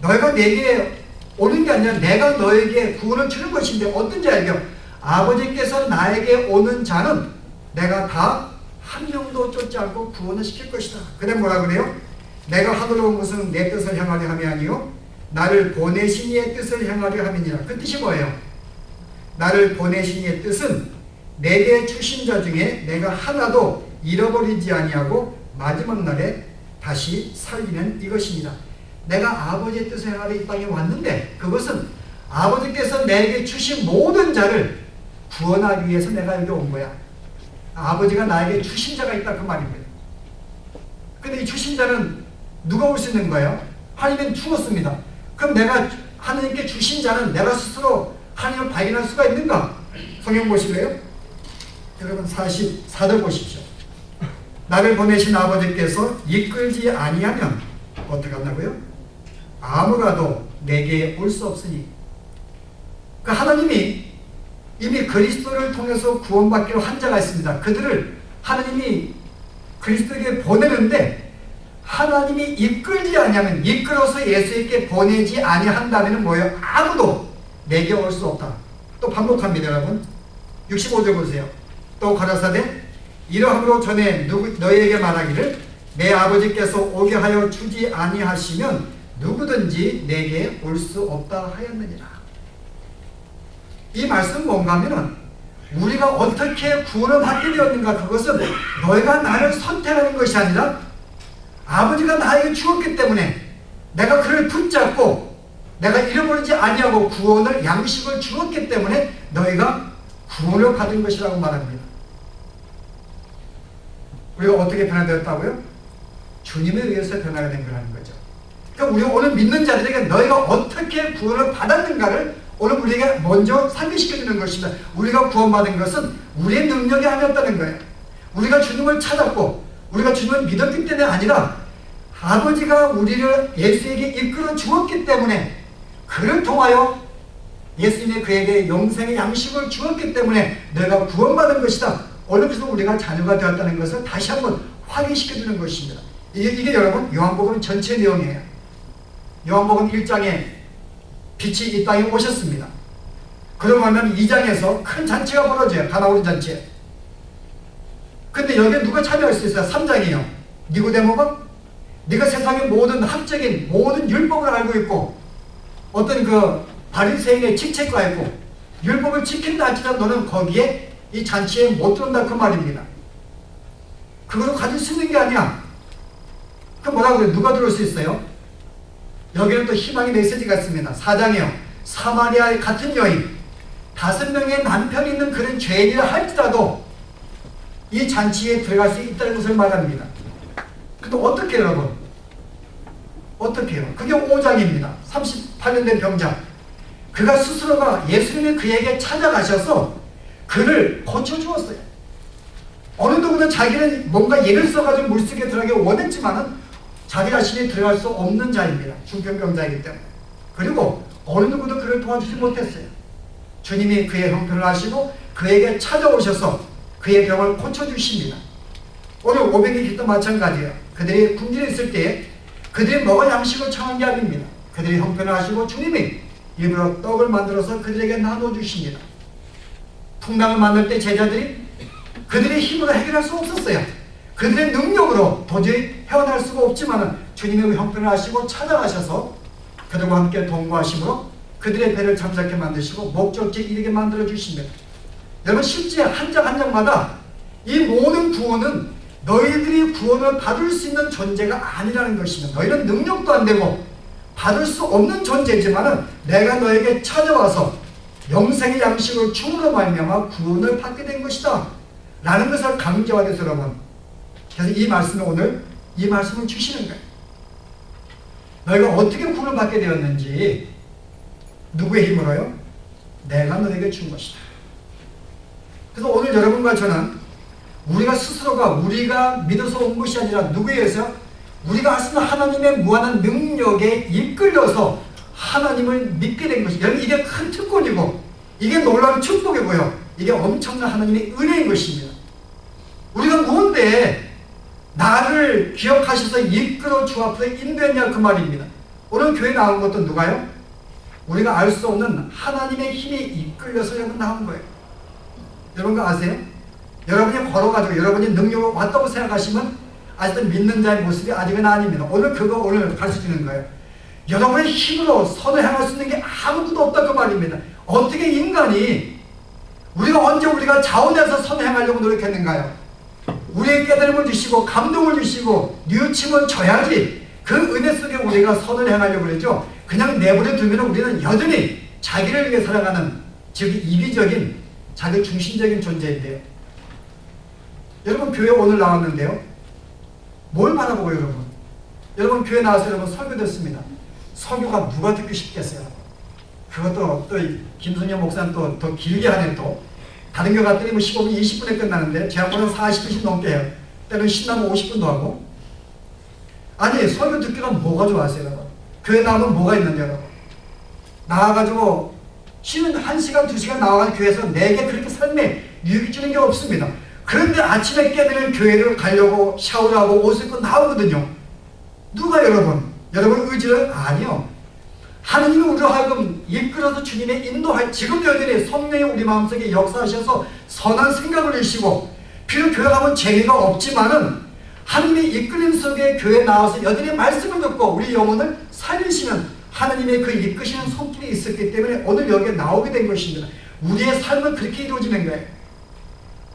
너희가 내게 오는 게 아니라 내가 너에게 구원을 주는 것인데 어떤지 알죠? 아버지께서 나에게 오는 자는 내가 다 한 명도 쫓지 않고 구원을 시킬 것이다. 그래 뭐라 그래요? 내가 하도록 온 것은 내 뜻을 행하려 함이 아니요 나를 보내신 이의 뜻을 행하려 함이니라. 그 뜻이 뭐예요? 나를 보내신 이의 뜻은 내게 주신 자 중에 내가 하나도 잃어버리지 아니하고 마지막 날에 다시 살리는 이것입니다. 내가 아버지의 뜻을 행하려 이 땅에 왔는데 그것은 아버지께서 내게 주신 모든 자를 구원하기 위해서 내가 여기 온 거야. 아버지가 나에게 주신 자가 있다 그 말입니다. 근데 이 주신 자는 누가 올 수 있는 거예요? 하나님은 주었습니다. 그럼 내가 하나님께 주신 자는 내가 스스로 하나님을 발견할 수가 있는가? 성경 보실래요? 여러분 44절 보십시오. 나를 보내신 아버지께서 이끌지 아니하면 어떻게 한다고요? 아무라도 내게 올 수 없으니. 그 하나님이 이미 그리스도를 통해서 구원받기로 한 자가 있습니다. 그들을 하나님이 그리스도에게 보내는데 하나님이 이끌지 아니하면, 이끌어서 예수에게 보내지 아니한다면 뭐예요? 아무도 내게 올 수 없다. 또 반복합니다. 여러분 65절 보세요. 또 가라사대 이러함으로 전에 너희에게 말하기를 내 아버지께서 오게 하여 주지 아니하시면 누구든지 내게 올 수 없다 하였느니라. 이 말씀은 뭔가 하면은 우리가 어떻게 구원을 받게 되었는가, 그것은 너희가 나를 선택하는 것이 아니라 아버지가 나에게 주었기 때문에 내가 그를 붙잡고 내가 잃어버리지 아니하고 구원을, 양식을 주었기 때문에 너희가 구원을 받은 것이라고 말합니다. 우리가 어떻게 변화되었다고요? 주님에 의해서 변화가 된 거라는 거죠. 그러니까 우리가 오늘 믿는 자들에게 너희가 어떻게 구원을 받았는가를 오늘 우리에게 먼저 상기시켜주는 것입니다. 우리가 구원받은 것은 우리의 능력이 아니었다는 거예요. 우리가 주님을 찾았고 우리가 주님을 믿었기 때문에 아니라 아버지가 우리를 예수에게 이끌어 주었기 때문에, 그를 통하여 예수님이 그에게 영생의 양식을 주었기 때문에 너희가 구원받은 것이다. 오늘 그래서 우리가 자녀가 되었다는 것을 다시 한번 확인시켜주는 것입니다. 이게 여러분 요한복음 전체 내용이에요. 요한복음 1장에 빛이 이 땅에 오셨습니다. 그러면 2장에서 큰 잔치가 벌어져요. 가나오린 잔치. 근데 여기에 누가 참여할 수 있어요? 3장이에요. 니고데모가 네가 세상의 모든 학적인 모든 율법을 알고 있고 어떤 그 바리새인의 직책과 있고 율법을 지킨다 할지라도 너는 거기에 이 잔치에 못 들어온다 그 말입니다. 그거로 가질 수 있는 게 아니야. 그 뭐라고 그래요? 누가 들어올 수 있어요? 여기는 또 희망의 메시지가 있습니다. 4장이요. 사마리아의 같은 여인, 5명의 남편이 있는 그런 죄인이라 할지라도 이 잔치에 들어갈 수 있다는 것을 말합니다. 근데 어떻게 해요, 여러분? 어떻게 해요? 그게 5장입니다. 38년 된 병자. 그가 스스로가 예수님이 그에게 찾아가셔서 그를 고쳐주었어요. 어느 누구든 자기는 뭔가 예를 써가지고 물속에 들어가기 원했지만은 자기 자신이 들어갈 수 없는 자입니다. 중풍병자이기 때문에. 그리고 어느 누구도 그를 도와주지 못했어요. 주님이 그의 형편을 아시고 그에게 찾아오셔서 그의 병을 고쳐주십니다. 오늘 500의 길도 마찬가지예요. 그들이 굶주려 있을 때에 그들이 먹을 양식을 청한 게 아닙니다. 그들이 형편을 아시고 주님이 일부러 떡을 만들어서 그들에게 나눠주십니다. 풍랑을 만들 때 제자들이 그들의 힘으로 해결할 수 없었어요. 그들의 능력으로 도저히 헤어날 수가 없지만 주님의 형편을 아시고 찾아가셔서 그들과 함께 동거하심으로 그들의 배를 잠잠케 만드시고 목적지에 이르게 만들어 주십니다. 여러분 실제 한 장 한 장마다 이 모든 구원은 너희들이 구원을 받을 수 있는 존재가 아니라는 것입니다. 너희는 능력도 안 되고 받을 수 없는 존재지만 내가 너에게 찾아와서 영생의 양식을 줌으로 말미암아 구원을 받게 된 것이다 라는 것을 강조하기 위해서 여러분, 그래서 이 말씀을 오늘 이 말씀을 주시는 거예요. 너희가 어떻게 구원을 받게 되었는지 누구의 힘으로요? 내가 너에게 준 것이다. 그래서 오늘 여러분과 저는 우리가 스스로가 우리가 믿어서 온 것이 아니라 누구에 의해서 우리가 할 수 있는 하나님의 무한한 능력에 이끌려서 하나님을 믿게 된 것이죠. 여러분 이게 큰 특권이고 이게 놀라운 축복이고요. 이게 엄청난 하나님의 은혜인 것입니다. 우리가 뭔데 나를 기억하셔서 이끌어 주 앞에 인도했냐 그 말입니다. 오늘 교회 나온 것도 누가요? 우리가 알 수 없는 하나님의 힘이 이끌려서 여러분 나온 거예요. 여러분 그거 아세요? 여러분이 걸어가지고 여러분이 능력으로 왔다고 생각하시면 아직도 믿는 자의 모습이 아직은 아닙니다. 오늘 그거 오늘 가르쳐주는 거예요. 여러분의 힘으로 선을 향할 수 있는 게 아무것도 없다 그 말입니다. 어떻게 인간이 우리가 언제 우리가 자원해서 선을 향하려고 노력했는가요? 우리의 깨달음을 주시고 감동을 주시고 뉘우침을 줘야지 그 은혜 속에 우리가 선을 향하려고 그러죠. 그냥 내버려 두면 우리는 여전히 자기를 위해 살아가는 즉 이기적인 자기 중심적인 존재인데요. 여러분 교회 오늘 나왔는데요. 뭘 바라보고 여러분? 여러분 교회 나와서 여러분 설교 듣습니다. 설교가 누가 듣기 쉽겠어요? 그것도 또 김성현 목사는 또 더 길게 하네 또. 다른 교회 갔더니 뭐 15분, 20분에 끝나는데 제 한 번은 40분씩 넘게 해요. 때는 신나면 50분도 하고. 아니 설교 듣기가 뭐가 좋아하세요 여러분? 교회 나오면 뭐가 있는데 여러분? 나와가지고 쉬는 1시간, 2시간 나와가지고 교회에서 내게 그렇게 삶에 유익이 주는 게 없습니다. 그런데 아침에 깨되는 교회를 가려고 샤워를 하고 옷을 입고 나오거든요. 누가 여러분? 여러분 의지를? 아니요. 하느님이 우리로 하여금 이끌어서 주님의 인도할 지금 여전히 성령이 우리 마음속에 역사하셔서 선한 생각을 내시고 비록 교회 가면 재미가 없지만은 하느님의 이끌림 속에 교회에 나와서 여전히 말씀을 듣고 우리 영혼을 살리시는 하느님의 그 이끄시는 손길이 있었기 때문에 오늘 여기에 나오게 된 것입니다. 우리의 삶은 그렇게 이루어지는 거예요.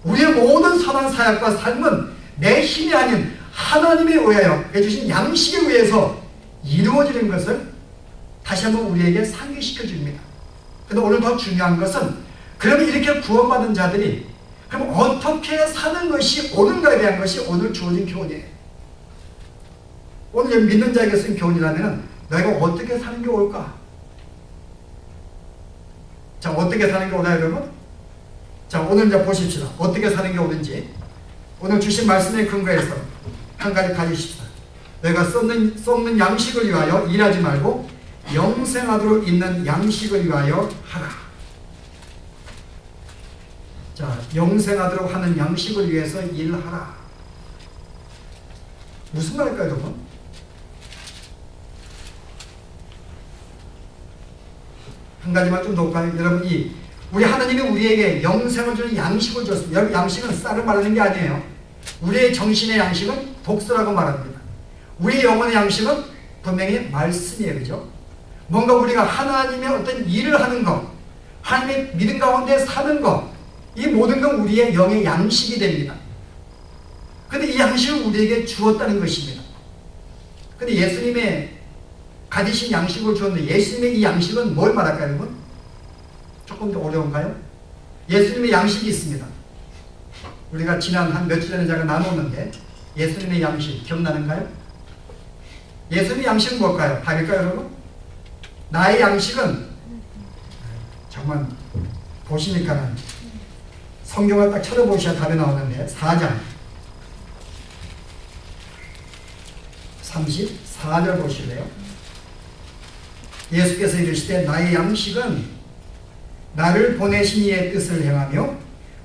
우리의 모든 선한 사역과 삶은 내 힘이 아닌 하나님에 의하여 해주신 양식에 의해서 이루어지는 것을 다시 한번 우리에게 상기시켜 줍니다. 그런데 오늘 더 중요한 것은 그러면 이렇게 구원받은 자들이 그럼 어떻게 사는 것이 옳은가에 대한 것이 오늘 주어진 교훈이에요. 오늘 믿는 자에게 쓴 교훈이라면 너희가 어떻게 사는 게 옳을까? 자, 어떻게 사는 게 옳아요 여러분? 자, 오늘 이제 보십시다. 어떻게 사는 게 옳은지. 오늘 주신 말씀에 근거해서 한 가지 가지십시다. 너희가 썩는 양식을 위하여 일하지 말고 영생하도록 있는 양식을 위하여 하라. 자, 영생하도록 하는 양식을 위해서 일하라. 무슨 말일까요 여러분? 한 가지만 좀 놓을까요? 여러분 우리 하나님이 우리에게 영생을 주는 양식을 줬습니다. 여러분 양식은 쌀을 말하는 게 아니에요. 우리의 정신의 양식은 독서라고 말합니다. 우리의 영혼의 양식은 분명히 말씀이에요. 그죠? 뭔가 우리가 하나님의 어떤 일을 하는 것, 하나님의 믿음 가운데 사는 것, 이 모든 건 우리의 영의 양식이 됩니다. 그런데 이 양식을 우리에게 주었다는 것입니다. 그런데 예수님의 가지신 양식을 주었는데 예수님의 이 양식은 뭘 말할까요 여러분? 조금 더 어려운가요? 예수님의 양식이 있습니다. 우리가 지난 한 며칠 전에 제가 나눴는데 예수님의 양식 기억나는가요? 예수님의 양식은 뭘까요? 답일까요 여러분? 나의 양식은 정말 보시니까 성경을 딱 찾아보셔야 답이 나오는데 4장 34절 보실래요? 예수께서 이르시되 나의 양식은 나를 보내신 이의 뜻을 행하며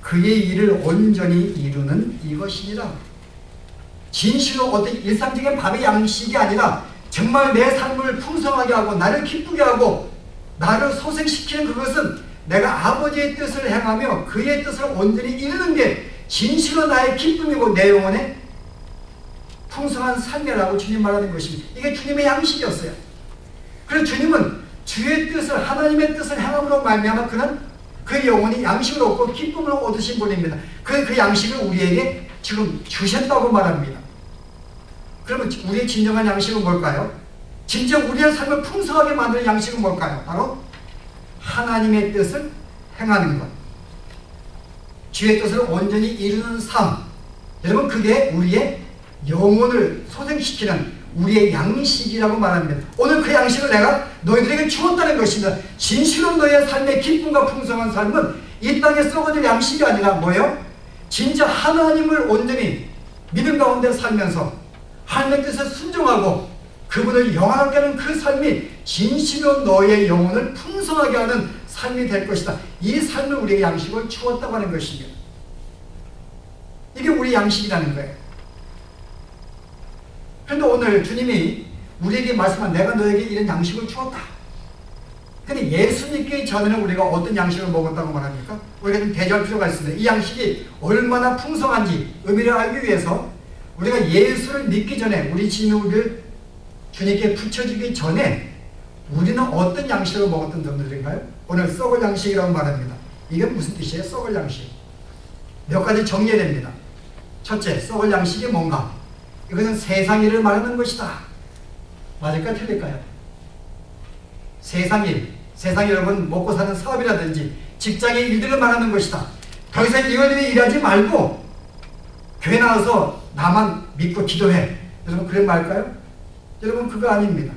그의 일을 온전히 이루는 이것이니라. 진실로 어떤 일상적인 밥의 양식이 아니라 정말 내 삶을 풍성하게 하고 나를 기쁘게 하고 나를 소생시키는 그것은 내가 아버지의 뜻을 행하며 그의 뜻을 온전히 이루는 게 진실로 나의 기쁨이고 내 영혼의 풍성한 삶이라고 주님 말하는 것입니다. 이게 주님의 양식이었어요. 그래서 주님은 주의 뜻을 하나님의 뜻을 행함으로 말미암아 그는 그 영혼이 양식을 얻고 기쁨을 얻으신 분입니다. 그 양식을 우리에게 지금 주셨다고 말합니다. 그러면 우리의 진정한 양식은 뭘까요? 진짜 우리의 삶을 풍성하게 만드는 양식은 뭘까요? 바로 하나님의 뜻을 행하는 것. 주의 뜻을 온전히 이루는 삶. 여러분 그게 우리의 영혼을 소생시키는 우리의 양식이라고 말합니다. 오늘 그 양식을 내가 너희들에게 주었다는 것입니다. 진실로 너희의 삶의 기쁨과 풍성한 삶은 이 땅에 썩어질 양식이 아니라 뭐예요? 진짜 하나님을 온전히 믿음 가운데 살면서 하나님의 뜻에 순종하고 그분을 영화롭게 하는 그 삶이 진실로 너의 영혼을 풍성하게 하는 삶이 될 것이다. 이 삶을 우리에게 양식을 주었다고 하는 것입니다. 이게 우리 양식이라는 거예요. 그런데 오늘 주님이 우리에게 말씀한 내가 너에게 이런 양식을 주었다. 근데 예수 믿기 전에는 우리가 어떤 양식을 먹었다고 말합니까? 우리가 좀 대조할 필요가 있습니다. 이 양식이 얼마나 풍성한지 의미를 알기 위해서 우리가 예수를 믿기 전에 우리 진우를 주님께 붙여주기 전에 우리는 어떤 양식을 먹었던 점들인가요? 오늘 썩을 양식이라고 말합니다. 이게 무슨 뜻이에요? 썩을 양식. 몇 가지 정리해야 됩니다. 첫째, 썩을 양식이 뭔가? 이것은 세상 일을 말하는 것이다. 맞을까 틀릴까요? 세상 일, 여러분 먹고 사는 사업이라든지 직장의 일들을 말하는 것이다. 더 이상 이걸 위해 일하지 말고 교회 나와서 나만 믿고 기도해. 여러분 그런 말일까요? 여러분 그거 아닙니다.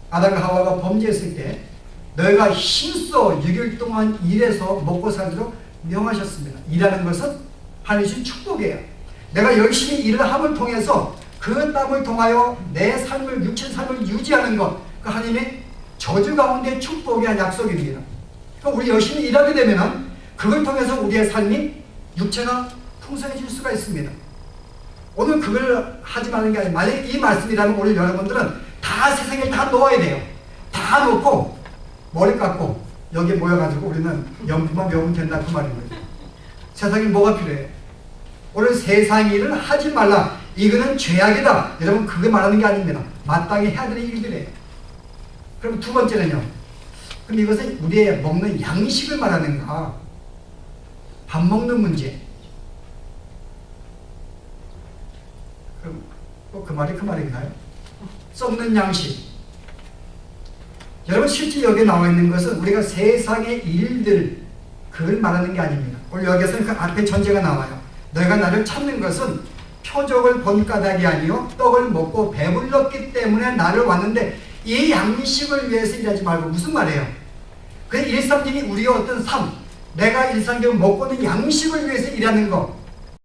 아담과 하와가 범죄했을 때 너희가 힘써 6일 동안 일해서 먹고 살도록 명하셨습니다. 일하는 것은 하나님의 축복이에요. 내가 열심히 일을 함을 통해서 그 땀을 통하여 내 삶을, 육신 삶을 유지하는 것, 그 하나님의 저주 가운데 축복이 한 약속입니다. 그러니까 우리 열심히 일하게 되면 그걸 통해서 우리의 삶이 육체가 풍성해질 수가 있습니다. 오늘 그걸 하지 말는 게 아니라 만약에 이 말씀이라면 오늘 여러분들은 다 세상에 다 놓아야 돼요. 다 놓고 머리 깎고 여기에 모여가지고 우리는 연품만 배우면 된다 그 말인 거예요. 세상에 뭐가 필요해요? 오늘 세상 일을 하지 말라. 이거는 죄악이다. 여러분 그게 말하는 게 아닙니다. 마땅히 해야 되는 일들이에요. 그럼 두 번째는요. 그럼 이것은 우리의 먹는 양식을 말하는가? 밥 먹는 문제. 그럼 그 말이 그 말인가요? 썩는 양식. 여러분 실제 여기 나와 있는 것은 우리가 세상의 일들 그걸 말하는 게 아닙니다. 오늘 여기서는 그 앞에 전제가 나와요. 너희가 나를 찾는 것은 표적을 본 까닭이 아니요 떡을 먹고 배불렀기 때문에 나를 왔는데 이 양식을 위해서 일하지 말고. 무슨 말이에요? 그 일상적인 우리의 어떤 삶, 내가 일상적으로 먹고 있는 양식을 위해서 일하는 거,